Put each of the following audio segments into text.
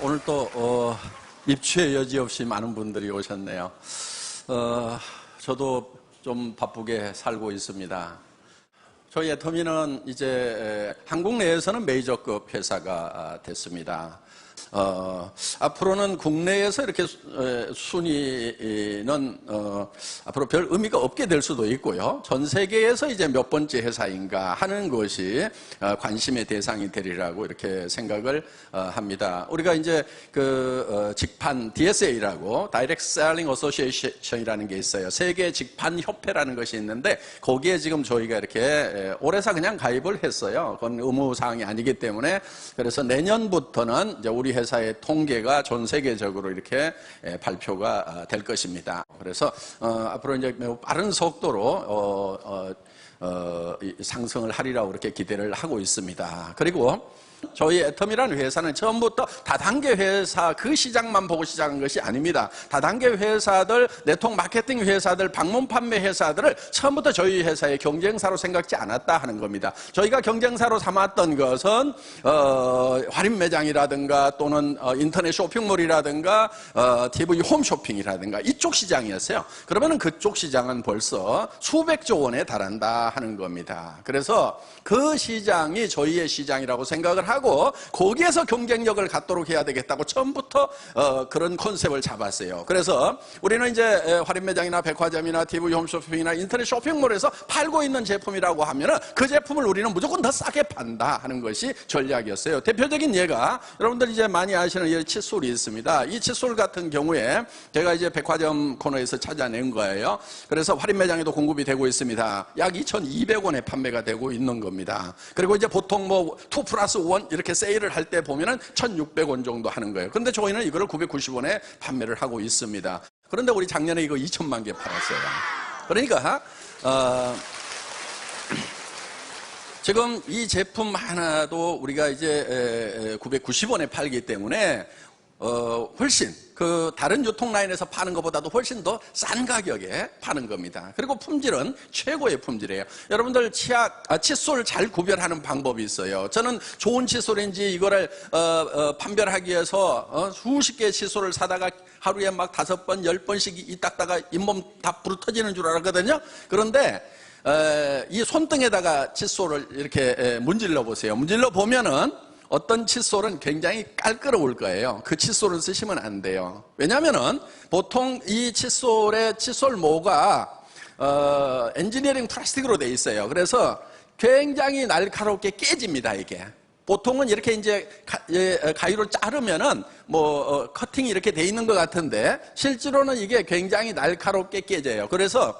오늘 또 입추의 여지없이 많은 분들이 오셨네요. 저도 좀 바쁘게 살고 있습니다. 저희 애터미는 이제 한국 내에서는 메이저급 회사가 됐습니다. 앞으로는 국내에서 이렇게 순위는 앞으로 별 의미가 없게 될 수도 있고요. 전 세계에서 이제 몇 번째 회사인가 하는 것이 관심의 대상이 되리라고 이렇게 생각을 합니다. 우리가 이제 그 직판 DSA라고 Direct Selling Association이라는 게 있어요. 세계 직판 협회라는 것이 있는데 거기에 지금 저희가 이렇게 올해서 그냥 가입을 했어요. 그건 의무 사항이 아니기 때문에. 그래서 내년부터는 이제 우리 회사의 통계가 전 세계적으로 이렇게 발표가 될 것입니다. 그래서 앞으로 이제 매우 빠른 속도로 상승을 하리라고 그렇게 기대를 하고 있습니다. 그리고 저희 애터미라는 회사는 처음부터 다단계 회사 그 시장만 보고 시작한 것이 아닙니다. 다단계 회사들, 네트워크 마케팅 회사들, 방문 판매 회사들을 처음부터 저희 회사의 경쟁사로 생각지 않았다 하는 겁니다. 저희가 경쟁사로 삼았던 것은 할인 매장이라든가 또는 인터넷 쇼핑몰이라든가 TV 홈쇼핑이라든가 이쪽 시장이었어요. 그러면 그쪽 시장은 벌써 수백조 원에 달한다 하는 겁니다. 그래서 그 시장이 저희의 시장이라고 생각을 하고 거기에서 경쟁력을 갖도록 해야 되겠다고 처음부터 그런 컨셉을 잡았어요. 그래서 우리는 이제 할인 매장이나 백화점이나 TV 홈쇼핑이나 인터넷 쇼핑몰에서 팔고 있는 제품이라고 하면은 그 제품을 우리는 무조건 더 싸게 판다 하는 것이 전략이었어요. 대표적인 예가 여러분들 이제 많이 아시는 이 칫솔이 있습니다. 이 칫솔 같은 경우에 제가 이제 백화점 코너에서 찾아낸 거예요. 그래서 할인 매장에도 공급이 되고 있습니다. 약 2,200원에 판매가 되고 있는 겁니다. 그리고 이제 보통 뭐 2+1 이렇게 세일을 할 때 보면은 1,600원 정도 하는 거예요. 그런데 저희는 이거를 990원에 판매를 하고 있습니다. 그런데 우리 작년에 이거 2천만 개 팔았어요. 그러니까 지금 이 제품 하나도 우리가 이제 990원에 팔기 때문에 훨씬 그 다른 유통 라인에서 파는 것보다도 훨씬 더 싼 가격에 파는 겁니다. 그리고 품질은 최고의 품질이에요. 여러분들 칫솔 잘 구별하는 방법이 있어요. 저는 좋은 칫솔인지 이거를 판별하기 위해서 수십 개의 칫솔을 사다가 하루에 막 5번, 10번씩 이 닦다가 잇몸 다 부러뜨지는 줄 알았거든요. 그런데 이 손등에다가 칫솔을 이렇게 문질러 보세요. 문질러 보면은 어떤 칫솔은 굉장히 깔끄러울 거예요. 그 칫솔을 쓰시면 안 돼요. 왜냐하면은 보통 이 칫솔의 칫솔모가 엔지니어링 플라스틱으로 돼 있어요. 그래서 굉장히 날카롭게 깨집니다, 이게. 보통은 이렇게 이제 가위로 자르면은 뭐 커팅이 이렇게 돼 있는 것 같은데 실제로는 이게 굉장히 날카롭게 깨져요. 그래서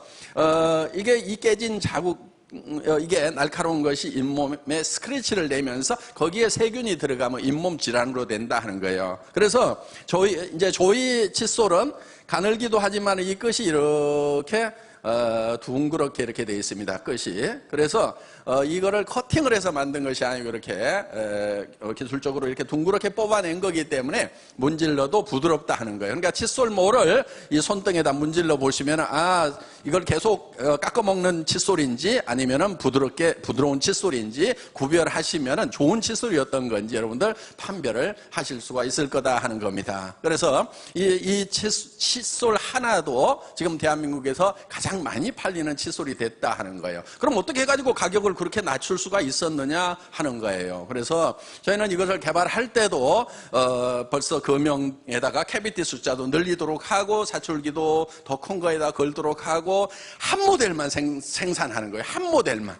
이게 이 깨진 자국 이게 날카로운 것이 잇몸에 스크래치를 내면서 거기에 세균이 들어가면 잇몸 질환으로 된다 하는 거예요. 그래서 저희 칫솔은 가늘기도 하지만 이 끝이 이렇게 둥그렇게 이렇게 되어 있습니다. 끝이. 그래서 이거를 커팅을 해서 만든 것이 아니고 이렇게 기술적으로 이렇게 둥그렇게 뽑아낸 거기 때문에 문질러도 부드럽다 하는 거예요. 그러니까 칫솔모를 이 손등에다 문질러 보시면 이걸 계속 깎아먹는 칫솔인지 아니면은 부드러운 칫솔인지 구별하시면은 좋은 칫솔이었던 건지 여러분들 판별을 하실 수가 있을 거다 하는 겁니다. 그래서 이 칫솔 하나도 지금 대한민국에서 가장 많이 팔리는 칫솔이 됐다 하는 거예요. 그럼 어떻게 해가지고 가격을 그렇게 낮출 수가 있었느냐 하는 거예요. 그래서 저희는 이것을 개발할 때도 벌써 금형에다가 캐비티 숫자도 늘리도록 하고 사출기도 더 큰 거에다 걸도록 하고 한 모델만 생산하는 거예요. 한 모델만.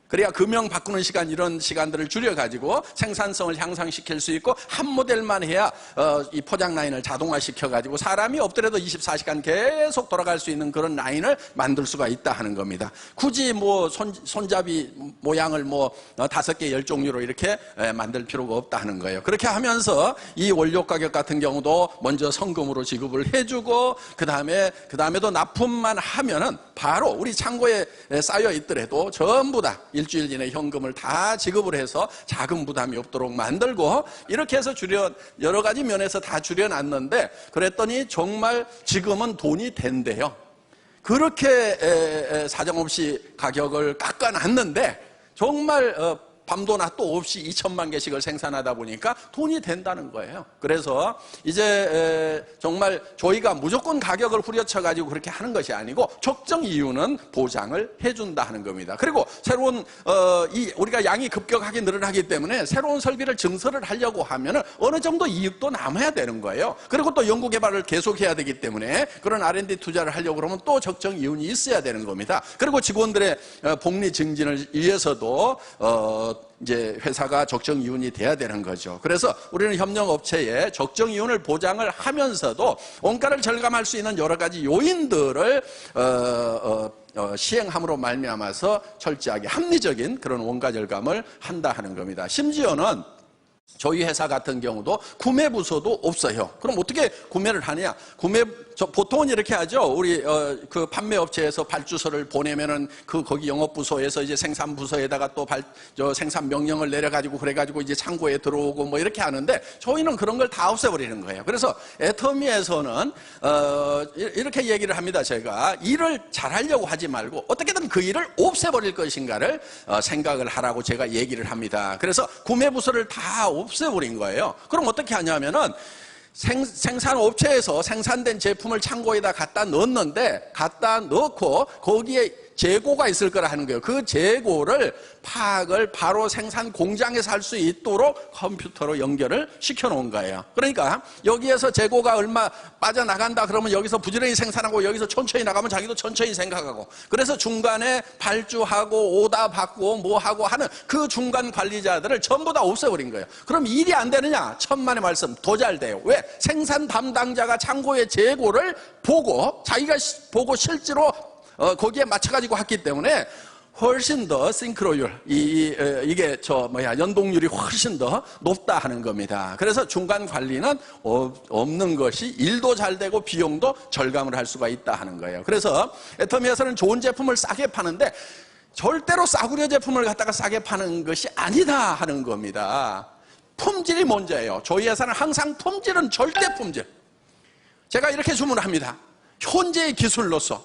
그래야 금형 바꾸는 시간 이런 시간들을 줄여가지고 생산성을 향상시킬 수 있고 한 모델만 해야 이 포장 라인을 자동화시켜가지고 사람이 없더라도 24시간 계속 돌아갈 수 있는 그런 라인을 만들 수가 있다 하는 겁니다. 굳이 뭐 손잡이 모양을 뭐 5개 10종류로 이렇게 만들 필요가 없다 하는 거예요. 그렇게 하면서 이 원료 가격 같은 경우도 먼저 성금으로 지급을 해주고 그 다음에도 납품만 하면은 바로 우리 창고에 쌓여 있더라도 전부 다 일주일 이내 현금을 다 지급을 해서 자금 부담이 없도록 만들고 이렇게 해서 여러 가지 면에서 다 줄여놨는데 그랬더니 정말 지금은 돈이 된대요. 그렇게 사정없이 가격을 깎아놨는데 정말 밤도 낮도 없이 2천만 개씩을 생산하다 보니까 돈이 된다는 거예요. 그래서 이제 정말 저희가 무조건 가격을 후려쳐 가지고 그렇게 하는 것이 아니고 적정 이유는 보장을 해준다 하는 겁니다. 그리고 새로운 우리가 양이 급격하게 늘어나기 때문에 새로운 설비를 증설을 하려고 하면은 어느 정도 이익도 남아야 되는 거예요. 그리고 또 연구개발을 계속해야 되기 때문에 그런 R&D 투자를 하려고 그러면 또 적정 이윤이 있어야 되는 겁니다. 그리고 직원들의 복리 증진을 위해서도 이제 회사가 적정 이윤이 돼야 되는 거죠. 그래서 우리는 협력업체에 적정 이윤을 보장을 하면서도 원가를 절감할 수 있는 여러 가지 요인들을 시행함으로 말미암아서 철저하게 합리적인 그런 원가 절감을 한다 하는 겁니다. 심지어는 저희 회사 같은 경우도 구매 부서도 없어요. 그럼 어떻게 구매를 하냐? 보통은 이렇게 하죠. 우리 그 판매 업체에서 발주서를 보내면은 거기 영업 부서에서 이제 생산 부서에다가 또 생산 명령을 내려가지고 그래가지고 이제 창고에 들어오고 뭐 이렇게 하는데 저희는 그런 걸 다 없애버리는 거예요. 그래서 애터미에서는 이렇게 얘기를 합니다. 제가 일을 잘하려고 하지 말고 어떻게든 그 일을 없애버릴 것인가를 생각을 하라고 제가 얘기를 합니다. 그래서 구매 부서를 다 없애버린 거예요. 그럼 어떻게 하냐면은 생산업체에서 생산된 제품을 창고에다 갖다 넣었는데 갖다 넣고 거기에 재고가 있을 거라 하는 거예요. 그 재고를 파악을 바로 생산 공장에서 할 수 있도록 컴퓨터로 연결을 시켜놓은 거예요. 그러니까 여기에서 재고가 얼마 빠져나간다 그러면 여기서 부지런히 생산하고 여기서 천천히 나가면 자기도 천천히 생각하고 그래서 중간에 발주하고 오다 받고 뭐하고 하는 그 중간 관리자들을 전부 다 없애버린 거예요. 그럼 일이 안 되느냐? 천만의 말씀 더 잘 돼요. 왜? 생산 담당자가 창고의 재고를 보고 자기가 보고 실제로 거기에 맞춰가지고 했기 때문에 훨씬 더 싱크로율, 이게 연동률이 훨씬 더 높다 하는 겁니다. 그래서 중간 관리는 없는 것이 일도 잘 되고 비용도 절감을 할 수가 있다 하는 거예요. 그래서 애터미에서는 좋은 제품을 싸게 파는데 절대로 싸구려 제품을 갖다가 싸게 파는 것이 아니다 하는 겁니다. 품질이 문제예요. 저희 회사는 항상 품질은 절대 품질. 제가 이렇게 주문합니다. 현재의 기술로서는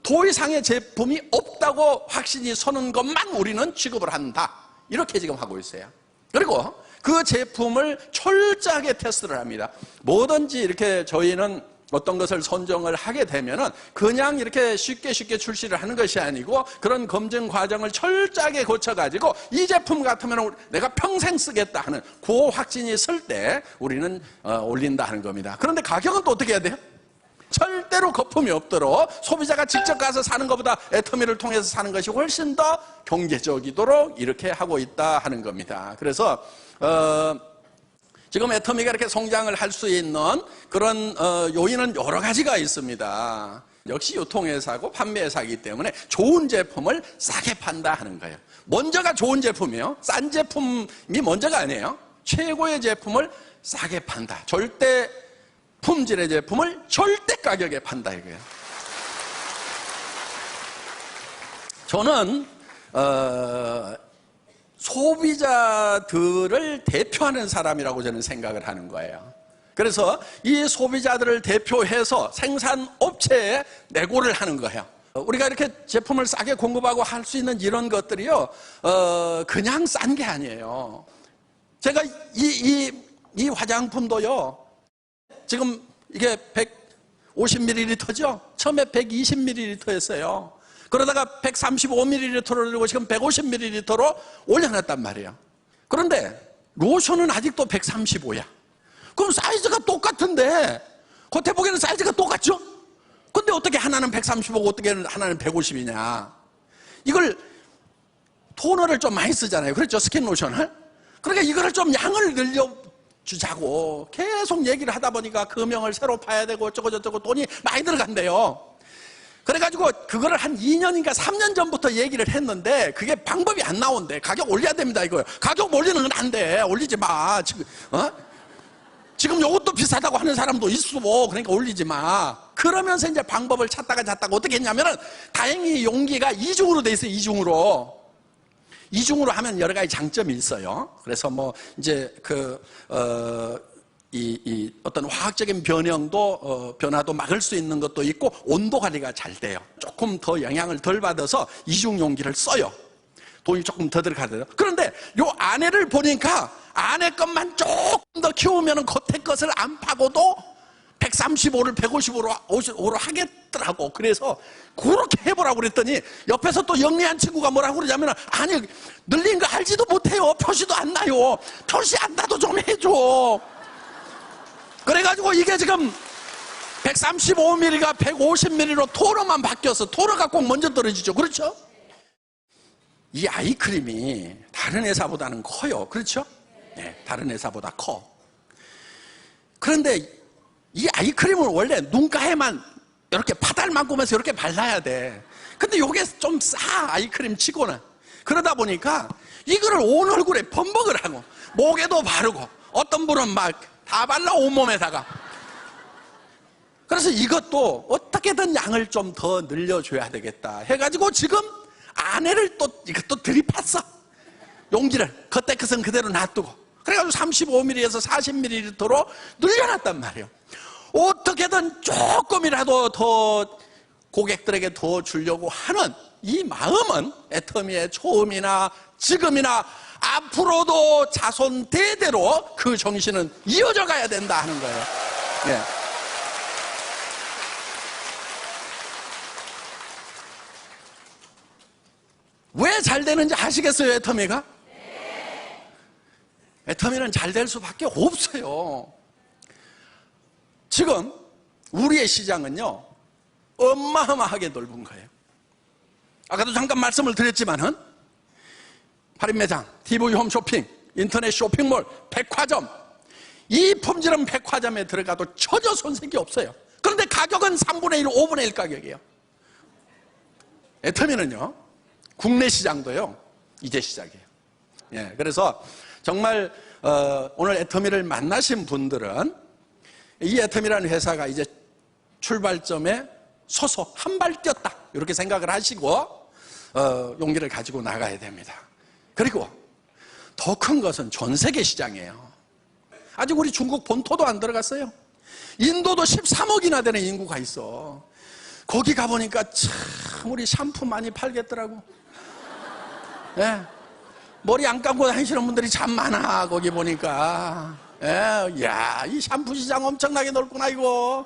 더 이상의 제품이 없다고 확신이 서는 것만 우리는 취급을 한다. 이렇게 지금 하고 있어요. 그리고 그 제품을 철저하게 테스트를 합니다. 뭐든지 이렇게 저희는 어떤 것을 선정을 하게 되면은 그냥 이렇게 쉽게 출시를 하는 것이 아니고 그런 검증 과정을 철저하게 거쳐가지고 이 제품 같으면 내가 평생 쓰겠다 하는 그 확신이 설 때 우리는 올린다 하는 겁니다. 그런데 가격은 또 어떻게 해야 돼요? 절대로 거품이 없도록 소비자가 직접 가서 사는 것보다 애터미를 통해서 사는 것이 훨씬 더 경제적이도록 이렇게 하고 있다 하는 겁니다. 그래서 지금 애터미가 이렇게 성장을 할 수 있는 그런 요인은 여러 가지가 있습니다. 역시 유통회사고 판매회사이기 때문에 좋은 제품을 싸게 판다 하는 거예요. 먼저가 좋은 제품이에요. 싼 제품이 먼저가 아니에요. 최고의 제품을 싸게 판다. 절대 품질의 제품을 절대 가격에 판다 이거예요. 저는 소비자들을 대표하는 사람이라고 저는 생각을 하는 거예요. 그래서 이 소비자들을 대표해서 생산업체에 내고를 하는 거예요. 우리가 이렇게 제품을 싸게 공급하고 할 수 있는 이런 것들이요, 그냥 싼 게 아니에요. 제가 이 화장품도요, 지금 이게 150ml죠? 처음에 120ml였어요. 그러다가 135ml로 들고 지금 150ml로 올려놨단 말이에요. 그런데 로션은 아직도 135야. 그럼 사이즈가 똑같은데 겉에 보기에는 사이즈가 똑같죠? 근데 어떻게 하나는 135고 어떻게 하나는 150이냐? 이걸 토너를 좀 많이 쓰잖아요. 그렇죠? 스킨 로션을. 그러니까 이거를 좀 양을 늘려주자고 계속 얘기를 하다 보니까 금형을 새로 파야 되고 어쩌고저쩌고 돈이 많이 들어간대요. 그래가지고 그거를 한 2년인가 3년 전부터 얘기를 했는데 그게 방법이 안 나온대. 가격 올려야 됩니다 이거요. 가격 올리는 건 안 돼. 올리지 마. 지금 요것도 비싸다고 하는 사람도 있어. 그러니까 올리지 마. 그러면서 이제 방법을 찾다가 어떻게 했냐면은 다행히 용기가 이중으로 돼 있어요. 이중으로 하면 여러 가지 장점이 있어요. 그래서 뭐 이제 어떤 화학적인 변화도 막을 수 있는 것도 있고 온도 관리가 잘 돼요. 조금 더 영향을 덜 받아서 이중 용기를 써요. 돈이 조금 더 들어가야 돼요. 그런데 요 아내를 보니까 아내 것만 조금 더 키우면 겉에 것을 안 파고도 135를 155로 하겠더라고. 그래서 그렇게 해보라고 그랬더니 옆에서 또 영리한 친구가 뭐라고 그러냐면, 아니 늘린 거 알지도 못해요. 표시도 안 나요. 표시 안 나도 좀 해줘. 그래가지고 이게 지금 135mm가 150mm로 토너만 바뀌어서, 토너가 꼭 먼저 떨어지죠. 그렇죠? 이 아이크림이 다른 회사보다는 커요. 그렇죠? 네, 다른 회사보다 커. 그런데 이 아이크림을 원래 눈가에만 이렇게 파달만큼에서 이렇게 발라야 돼. 근데 요게 좀 싸, 아이크림 치고는. 그러다 보니까 이거를 온 얼굴에 범벅을 하고 목에도 바르고 어떤 분은 막 다 발라 온몸에다가. 그래서 이것도 어떻게든 양을 좀 더 늘려줘야 되겠다 해가지고 지금 아내를 또 이것도 들이팠어. 용기를 겉에 것은 그대로 놔두고. 그래가지고 35mm에서 40ml로 늘려놨단 말이에요. 어떻게든 조금이라도 더 고객들에게 더 주려고 하는 이 마음은 애터미의 처음이나 지금이나 앞으로도 자손 대대로 그 정신은 이어져 가야 된다 하는 거예요. 예. 왜 잘 되는지 아시겠어요, 애터미가? 애터미는 잘 될 수밖에 없어요. 지금 우리의 시장은요, 어마어마하게 넓은 거예요. 아까도 잠깐 말씀을 드렸지만은 할인매장, TV 홈쇼핑, 인터넷 쇼핑몰, 백화점, 이 품질은 백화점에 들어가도 전혀 손색이 없어요. 그런데 가격은 3분의 1, 5분의 1 가격이에요. 애터미는요, 국내 시장도요, 이제 시작이에요. 예, 그래서 정말 오늘 애터미를 만나신 분들은 이 애터미라는 회사가 이제 출발점에 서서 한 발 뛰었다, 이렇게 생각을 하시고 용기를 가지고 나가야 됩니다. 그리고 더 큰 것은 전 세계 시장이에요. 아직 우리 중국 본토도 안 들어갔어요. 인도도 13억이나 되는 인구가 있어. 거기 가보니까 참 우리 샴푸 많이 팔겠더라고. 예. 머리 안 감고 다니시는 분들이 참 많아, 거기 보니까. 예. 야, 이 샴푸 시장 엄청나게 넓구나, 이거.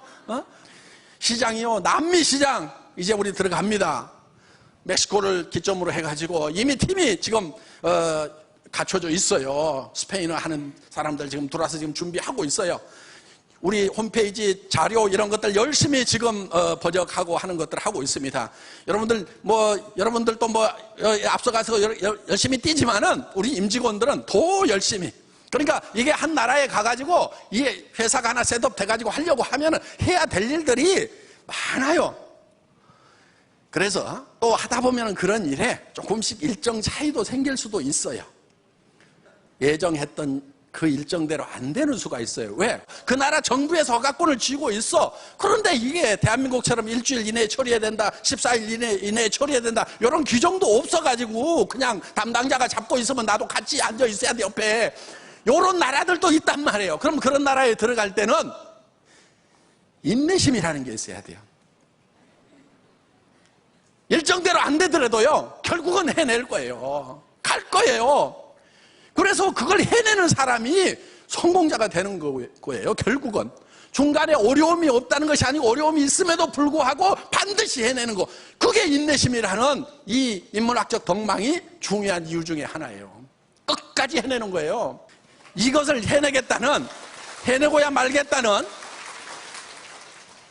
시장이요, 남미 시장, 이제 우리 들어갑니다. 멕시코를 기점으로 해가지고 이미 팀이 지금 갖춰져 있어요. 스페인어 하는 사람들 지금 들어와서 지금 준비하고 있어요. 우리 홈페이지 자료 이런 것들 열심히 지금 번역하고 하는 것들 하고 있습니다. 여러분들도 앞서가서 열심히 뛰지만은 우리 임직원들은 더 열심히. 그러니까 이게 한 나라에 가가지고 이 회사가 하나 셋업 돼가지고 하려고 하면은 해야 될 일들이 많아요. 그래서 또 하다 보면 그런 일에 조금씩 일정 차이도 생길 수도 있어요. 예정했던 그 일정대로 안 되는 수가 있어요. 왜? 그 나라 정부에서 허가권을 쥐고 있어. 그런데 이게 대한민국처럼 일주일 이내에 처리해야 된다, 14일 이내에 처리해야 된다, 이런 규정도 없어가지고 그냥 담당자가 잡고 있으면 나도 같이 앉아 있어야 돼, 옆에. 이런 나라들도 있단 말이에요. 그럼 그런 나라에 들어갈 때는 인내심이라는 게 있어야 돼요. 일정대로 안 되더라도요, 결국은 해낼 거예요. 갈 거예요. 그래서 그걸 해내는 사람이 성공자가 되는 거예요. 결국은 중간에 어려움이 없다는 것이 아니고 어려움이 있음에도 불구하고 반드시 해내는 거, 그게 인내심이라는 이 인문학적 덕망이 중요한 이유 중에 하나예요. 끝까지 해내는 거예요. 이것을 해내고야 말겠다는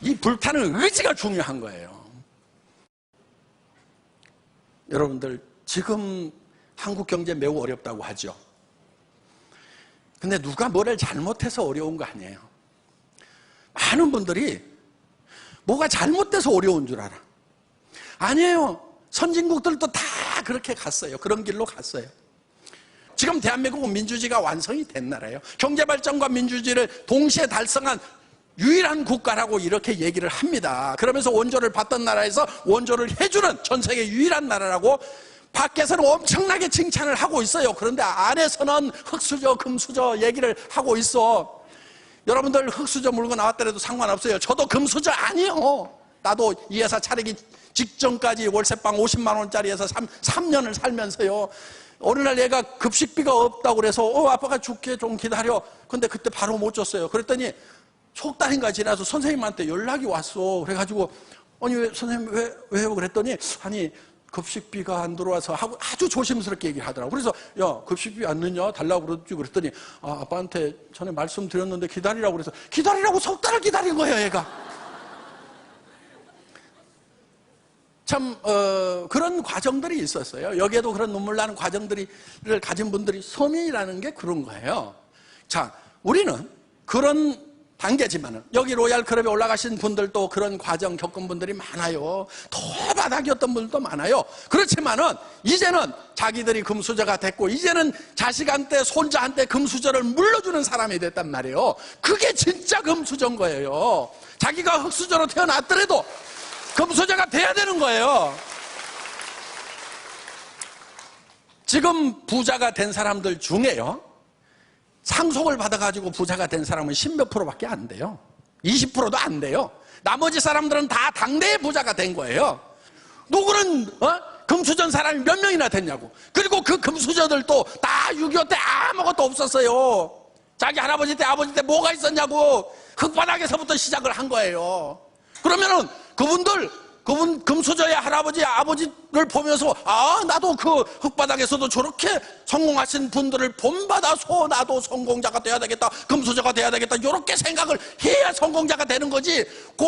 이 불타는 의지가 중요한 거예요. 여러분들, 지금 한국 경제 매우 어렵다고 하죠. 근데 누가 뭐를 잘못해서 어려운 거 아니에요. 많은 분들이 뭐가 잘못돼서 어려운 줄 알아. 아니에요. 선진국들도 다 그렇게 갔어요. 그런 길로 갔어요. 지금 대한민국은 민주주의가 완성이 된 나라예요. 경제발전과 민주주의를 동시에 달성한 유일한 국가라고 이렇게 얘기를 합니다. 그러면서 원조를 받던 나라에서 원조를 해주는 전 세계 유일한 나라라고 밖에서는 엄청나게 칭찬을 하고 있어요. 그런데 안에서는 흙수저, 금수저 얘기를 하고 있어. 여러분들 흙수저 물고 나왔더라도 상관없어요. 저도 금수저 아니에요. 나도 이 회사 차리기 직전까지 월세방 50만 원짜리에서 3년을 살면서요. 어느 날 얘가 급식비가 없다고 그래서 아빠가 줄게 좀 기다려. 근데 그때 바로 못 줬어요. 그랬더니 석 달인가 지나서 선생님한테 연락이 왔어. 그래가지고 아니 왜 선생님 왜요? 그랬더니 아니 급식비가 안 들어와서 하고 아주 조심스럽게 얘기를 하더라고. 그래서 야 급식비 안 넣냐? 달라고 그러지. 그랬더니 아빠한테 전에 말씀드렸는데 기다리라고 그래서 기다리라고 석 달을 기다린 거예요 얘가. 참 그런 과정들이 있었어요. 여기에도 그런 눈물 나는 과정들을 가진 분들이 서민이라는 게 그런 거예요. 자, 우리는 그런 단계지만은 여기 로얄 클럽에 올라가신 분들도 그런 과정 겪은 분들이 많아요. 더 바닥이었던 분들도 많아요. 그렇지만은 이제는 자기들이 금수저가 됐고 이제는 자식한테 손자한테 금수저를 물려주는 사람이 됐단 말이에요. 그게 진짜 금수저인 거예요. 자기가 흙수저로 태어났더라도 금수저가 돼야 되는 거예요. 지금 부자가 된 사람들 중에요, 상속을 받아가지고 부자가 된 사람은 10몇 프로밖에 안 돼요. 20%도 안 돼요. 나머지 사람들은 다 당대의 부자가 된 거예요. 누구는 금수저인 사람이 몇 명이나 됐냐고. 그리고 그 금수저들도 다 6.25 때 아무것도 없었어요. 자기 할아버지 때 아버지 때 뭐가 있었냐고. 흙바닥에서부터 시작을 한 거예요. 그러면은 그분 금수저의 할아버지 아버지를 보면서 나도 그 흙바닥에서도 저렇게 성공하신 분들을 본받아서 나도 성공자가 돼야 되겠다, 금수저가 돼야 되겠다, 이렇게 생각을 해야 성공자가 되는 거지. 그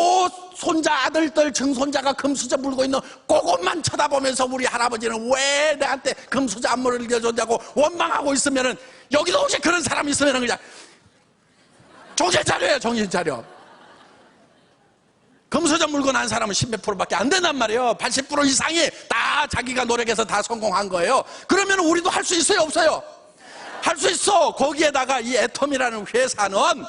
손자 아들들 증손자가 금수저 물고 있는 그것만 쳐다보면서 우리 할아버지는 왜 내한테 금수저 안 물려줬냐고 원망하고 있으면은, 여기도 혹시 그런 사람이 있으면은 그냥 정신 차려요. 정신 차려. 금수저 물고 난 사람은 10몇 프로밖에 안 된단 말이에요. 80% 이상이 다 자기가 노력해서 다 성공한 거예요. 그러면 우리도 할 수 있어요? 없어요? 할 수 있어. 거기에다가 이 애텀이라는 회사는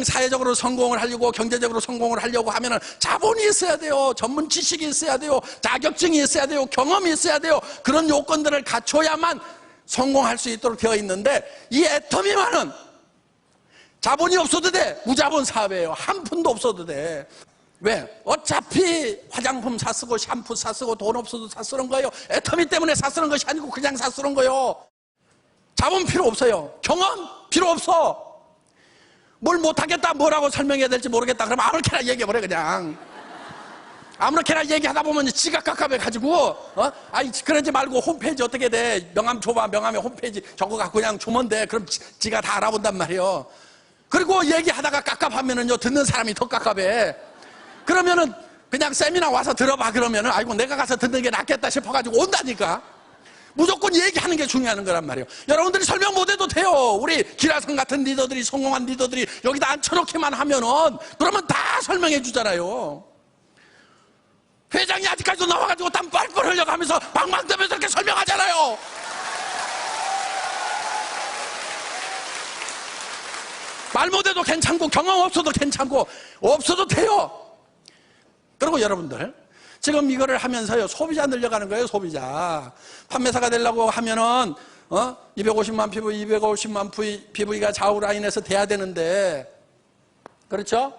사회적으로 성공을 하려고, 경제적으로 성공을 하려고 하면은 자본이 있어야 돼요. 전문 지식이 있어야 돼요. 자격증이 있어야 돼요. 경험이 있어야 돼요. 그런 요건들을 갖춰야만 성공할 수 있도록 되어 있는데, 이 애텀이만은 자본이 없어도 돼. 무자본 사업이에요. 한 푼도 없어도 돼. 왜? 어차피 화장품 사 쓰고 샴푸 사 쓰고 돈 없어도 사 쓰는 거예요. 애터미 때문에 사 쓰는 것이 아니고 그냥 사 쓰는 거예요. 자본 필요 없어요. 경험 필요 없어. 뭘 못하겠다, 뭐라고 설명해야 될지 모르겠다 그러면 아무렇게나 얘기해버려. 그냥 아무렇게나 얘기하다 보면 지가 깝깝해가지고 그러지 말고 홈페이지 어떻게 돼, 명함 줘봐. 명함에 홈페이지 저거 갖고 그냥 주면 돼. 그럼 지가 다 알아본단 말이에요. 그리고 얘기하다가 깝깝하면은요, 듣는 사람이 더 깝깝해. 그러면은 그냥 세미나 와서 들어봐. 그러면은 아이고 내가 가서 듣는 게 낫겠다 싶어가지고 온다니까. 무조건 얘기하는 게 중요한 거란 말이에요. 여러분들이 설명 못해도 돼요. 우리 기라성 같은 리더들이, 성공한 리더들이 여기다 앉혀놓기만 하면은 그러면 다 설명해 주잖아요. 회장이 아직까지도 나와가지고 땀 뻘뻘 흘려가면서 방망대면서 이렇게 설명하잖아요. 말 못해도 괜찮고 경험 없어도 괜찮고 없어도 돼요. 그리고 여러분들 지금 이거를 하면서요, 소비자 늘려가는 거예요. 소비자. 판매사가 되려고 하면은 250만 피부, 250만 PV가 좌우 라인에서 돼야 되는데, 그렇죠?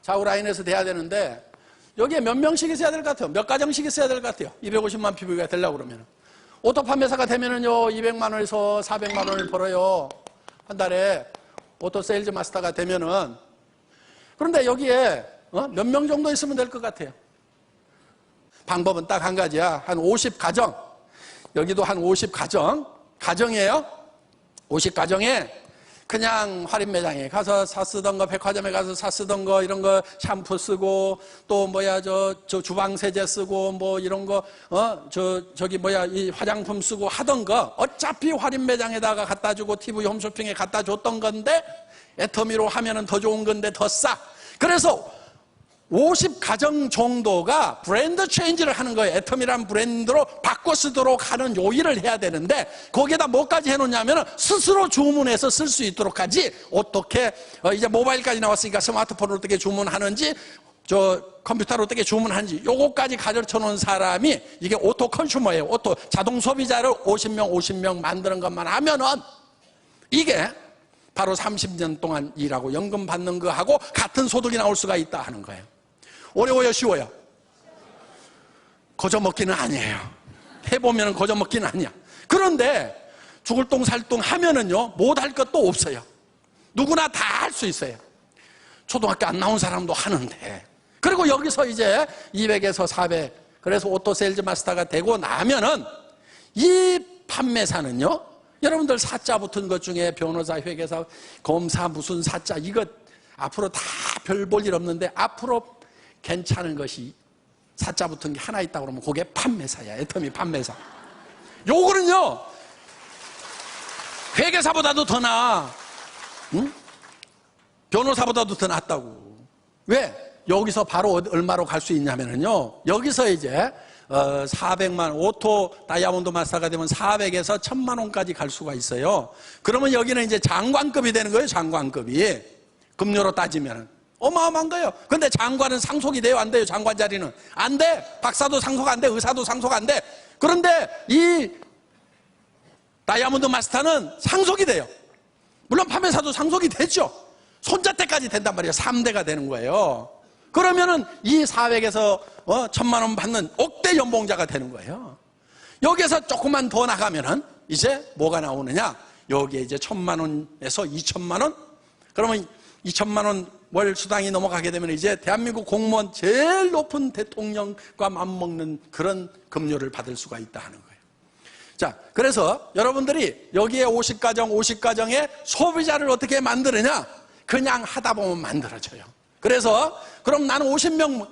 좌우 라인에서 돼야 되는데 여기에 몇 명씩 있어야 될 것 같아요? 몇 가정씩 있어야 될 것 같아요? 250만 PV가 되려고 그러면. 오토 판매사가 되면은요 200만 원에서 400만 원을 벌어요. 한 달에. 오토 세일즈 마스터가 되면은. 그런데 여기에 몇 명 정도 있으면 될 것 같아요? 방법은 딱 한 가지야. 한 50가정. 여기도 한 50가정. 가정이에요. 50가정에 그냥 할인 매장에 가서 사 쓰던 거, 백화점에 가서 사 쓰던 거, 이런 거 샴푸 쓰고, 또 저 주방 세제 쓰고, 뭐 이런 거, 이 화장품 쓰고 하던 거, 어차피 할인 매장에다가 갖다 주고, TV 홈쇼핑에 갖다 줬던 건데, 애터미로 하면은 더 좋은 건데 더 싸. 그래서 50가정 정도가 브랜드 체인지를 하는 거예요. 애텀이라는 브랜드로 바꿔 쓰도록 하는 요일을 해야 되는데, 거기에다 뭐까지 해놓냐면 스스로 주문해서 쓸 수 있도록 하지. 어떻게 이제 모바일까지 나왔으니까 스마트폰으로 어떻게 주문하는지, 컴퓨터로 어떻게 주문하는지 요거까지 가르쳐 놓은 사람이, 이게 오토 컨슈머예요. 오토 자동 소비자를 50명 만드는 것만 하면은 이게 바로 30년 동안 일하고 연금 받는 거하고 같은 소득이 나올 수가 있다 하는 거예요. 어려워요, 쉬워요? 거저먹기는 아니에요. 해보면 거저먹기는 아니야. 그런데 죽을 똥 살 똥 하면은요, 못할 것도 없어요. 누구나 다 할 수 있어요. 초등학교 안 나온 사람도 하는데. 그리고 여기서 이제 200에서 400, 그래서 오토 세일즈 마스터가 되고 나면은 이 판매사는요, 여러분들 사자 붙은 것 중에 변호사, 회계사, 검사 무슨 사자, 이거 앞으로 다 별 볼 일 없는데 앞으로 괜찮은 것이 사자 붙은 게 하나 있다고 그러면 그게 판매사야. 애터미 판매사. 요거는요, 회계사보다도 더 나아. 응? 변호사보다도 더 낫다고. 왜? 여기서 바로 얼마로 갈 수 있냐면요, 여기서 이제 400만, 오토 다이아몬드 마스터가 되면 400에서 1000만 원까지 갈 수가 있어요. 그러면 여기는 이제 장관급이 되는 거예요. 장관급이. 급료로 따지면 어마어마한 거예요. 근데 장관은 상속이 돼요, 안 돼요? 장관 자리는 안 돼. 박사도 상속 안 돼. 의사도 상속 안 돼. 그런데 이 다이아몬드 마스터는 상속이 돼요. 물론 판매사도 상속이 되죠. 손자 때까지 된단 말이에요. 3대가 되는 거예요. 그러면은 이 400에서 1000만 원 받는 억대 연봉자가 되는 거예요. 여기에서 조금만 더 나가면은 이제 뭐가 나오느냐? 여기에 이제 1000만 원에서 2000만 원? 그러면 2000만 원 월 수당이 넘어가게 되면 이제 대한민국 공무원 제일 높은 대통령과 맞먹는 그런 급료를 받을 수가 있다 하는 거예요. 자, 그래서 여러분들이 여기에 50가정에 소비자를 어떻게 만드느냐? 그냥 하다 보면 만들어져요. 그래서 그럼 나는 50명,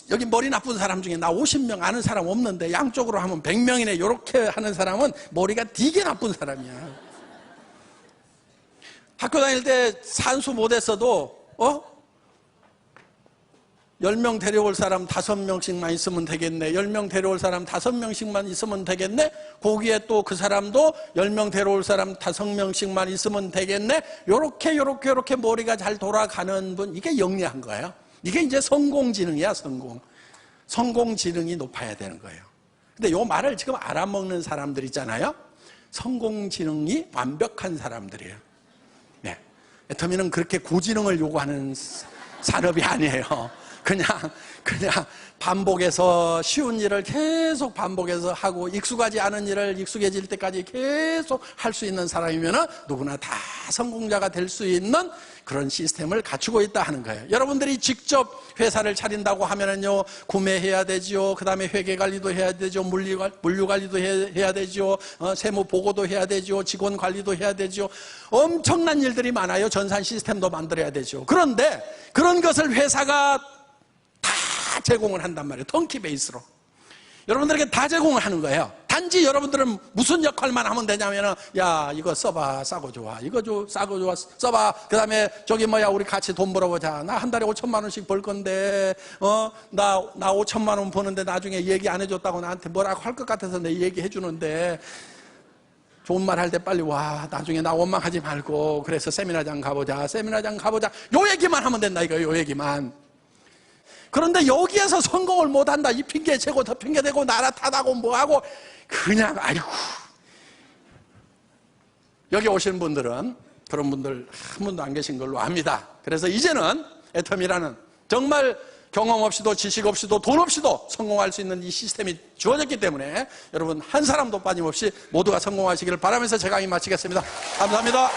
여기 머리 나쁜 사람 중에 나 50명 아는 사람 없는데 양쪽으로 하면 100명이네. 이렇게 하는 사람은 머리가 되게 나쁜 사람이야. 학교 다닐 때 산수 못했어도 10명 데려올 사람 5명씩만 있으면 되겠네. 10명 데려올 사람 5명씩만 있으면 되겠네. 거기에 또 그 사람도 10명 데려올 사람 5명씩만 있으면 되겠네. 요렇게 머리가 잘 돌아가는 분, 이게 영리한 거예요. 이게 이제 성공지능이야. 성공지능이 높아야 되는 거예요. 근데 요 말을 지금 알아먹는 사람들 있잖아요. 성공지능이 완벽한 사람들이에요. 네. 애터미는 그렇게 고지능을 요구하는 산업이 아니에요. 그냥 반복해서 쉬운 일을 계속 반복해서 하고 익숙하지 않은 일을 익숙해질 때까지 계속 할 수 있는 사람이면 누구나 다 성공자가 될 수 있는 그런 시스템을 갖추고 있다 하는 거예요. 여러분들이 직접 회사를 차린다고 하면은요, 구매해야 되죠. 그 다음에 회계 관리도 해야 되죠. 물류 관리도 해야 되죠. 세무 보고도 해야 되죠. 직원 관리도 해야 되죠. 엄청난 일들이 많아요. 전산 시스템도 만들어야 되죠. 그런데 그런 것을 회사가 다 제공을 한단 말이에요. 턴키 베이스로. 여러분들에게 다 제공을 하는 거예요. 단지 여러분들은 무슨 역할만 하면 되냐면은, 야, 이거 써봐. 싸고 좋아. 이거 싸고 좋아. 써봐. 그 다음에 우리 같이 돈 벌어보자. 나 한 달에 5천만 원씩 벌 건데, 나 5천만 원 버는데 나중에 얘기 안 해줬다고 나한테 뭐라고 할 것 같아서 내 얘기해 주는데, 좋은 말 할 때 빨리 와. 나중에 나 원망하지 말고. 그래서 세미나장 가보자. 요 얘기만 하면 된다, 이거, 요 얘기만. 그런데 여기에서 성공을 못한다. 이 핑계 재고 더 핑계 대고 나라 탓하고 뭐하고 그냥 아이고. 여기 오시는 분들은 그런 분들 한 분도 안 계신 걸로 압니다. 그래서 이제는 애터미라는 정말 경험 없이도 지식 없이도 돈 없이도 성공할 수 있는 이 시스템이 주어졌기 때문에 여러분 한 사람도 빠짐없이 모두가 성공하시기를 바라면서 제 강의 마치겠습니다. 감사합니다.